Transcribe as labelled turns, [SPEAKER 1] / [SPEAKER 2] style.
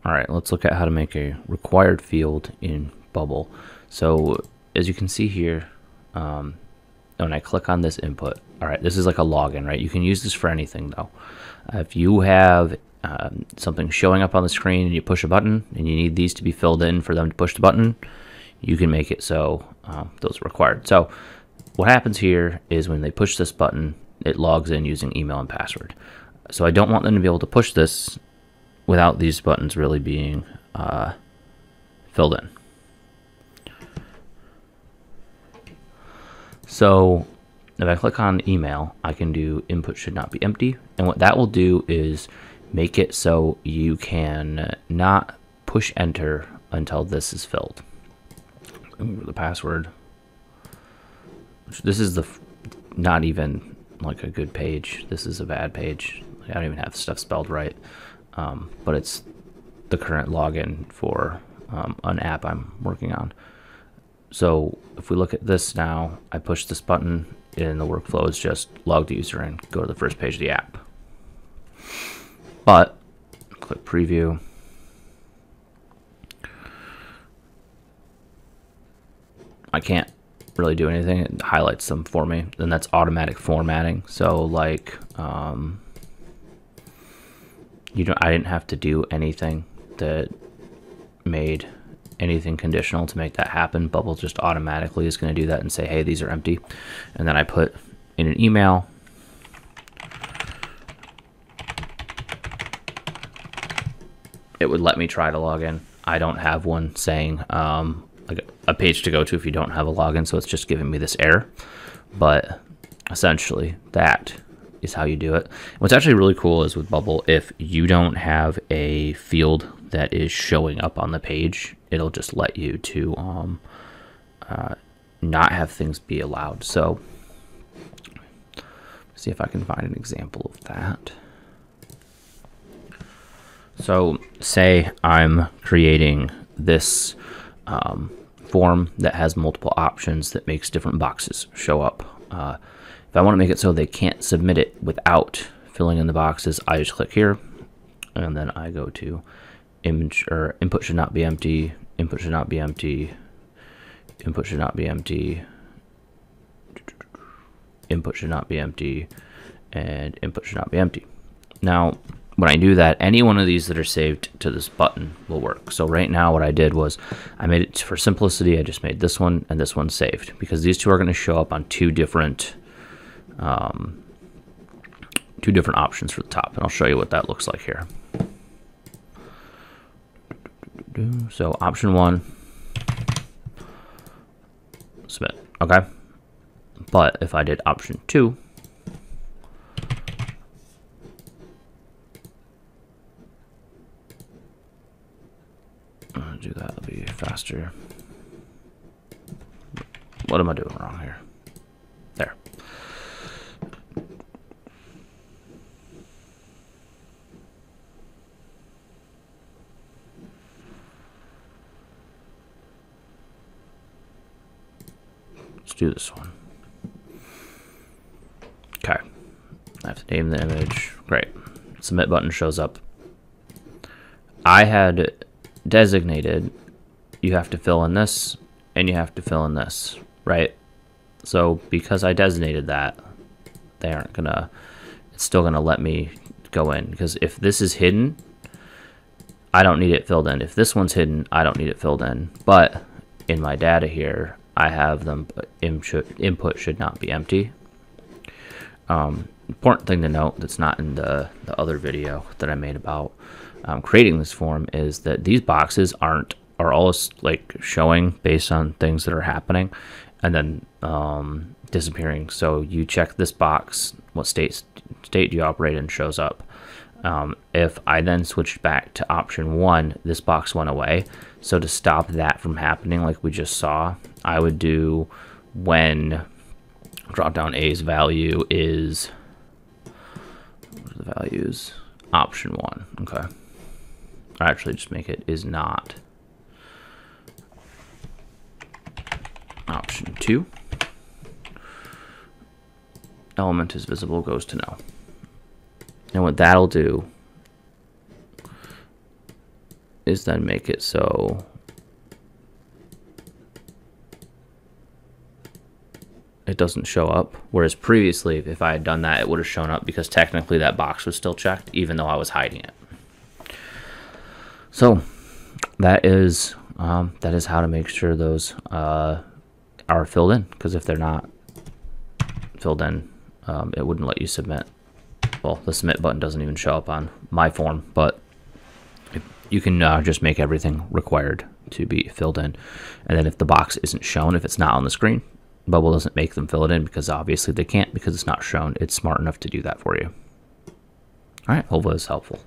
[SPEAKER 1] All right, let's look at how to make a required field in Bubble. So as you can see here, when I click on this input, all right, this is like a login, right? You can use this for anything though. If you have something showing up on the screen and you push a button and you need these to be filled in for them to push the button, you can make it so those are required. So what happens here is when they push this button, it logs in using email and password. So I don't want them to be able to push this without these buttons really being filled in. So if I click on email, I can do input should not be empty. And what that will do is make it so you can not push enter until this is filled. The password. This is the not even like a good page. This is a bad page. I don't even have stuff spelled right. But it's the current login for an app I'm working on. So if we look at this now, I push this button and the workflow is just log the user in, go to the first page of the app. But click preview. I can't really do anything. It highlights them for me, and that's automatic formatting. So like I didn't have to do anything that made anything conditional to make that happen. Bubble just automatically is going to do that and say, hey, these are empty. And then I put in an email. It would let me try to log in. I don't have one saying like a page to go to if you don't have a login, so it's just giving me this error. But essentially that is how you do it. What's actually really cool is with Bubble, if you don't have a field that is showing up on the page, it'll just let you to not have things be allowed. So see if I can find an example of that. So say I'm creating this form that has multiple options that makes different boxes show up. If I want to make it so they can't submit it without filling in the boxes, I just click here and then I go to image or input should not be empty, input should not be empty, input should not be empty, input should not be empty, and input should not be empty. Now when I do that, any one of these that are saved to this button will work. So right now what I did was I made it for simplicity. I just made this one and this one saved because these two are going to show up on two different options for the top, and I'll show you what that looks like here. So option 1, submit. Okay, but if I did option 2, do that, it'll be faster. What am I doing wrong here? There. Let's do this one. Okay. I have to name the image. Great. Submit button shows up. I had designated you have to fill in this and you have to fill in this, right? So because I designated that, they aren't gonna, it's still gonna let me go in, because if this is hidden, I don't need it filled in. If this one's hidden, I don't need it filled in. But in my data here, I have them input should not be empty. Important thing to note that's not in the other video that I made about creating this form is that these boxes are all like showing based on things that are happening and then disappearing. So you check this box, what state do you operate in, shows up. If I then switched back to option 1, this box went away. So to stop that from happening like we just saw, I would do when drop down A's value is, what are the values? Option 1. Okay. Or actually just make it is not option 2. Element is visible goes to no. And what that'll do is then make it so it doesn't show up. Whereas previously, if I had done that, it would have shown up because technically that box was still checked, even though I was hiding it. So that is how to make sure those are filled in, because if they're not filled in, it wouldn't let you submit. Well, the submit button doesn't even show up on my form, but you can just make everything required to be filled in. And then if the box isn't shown, if it's not on the screen, Bubble doesn't make them fill it in, because obviously they can't, because it's not shown. It's smart enough to do that for you. All right, hopefully it's helpful.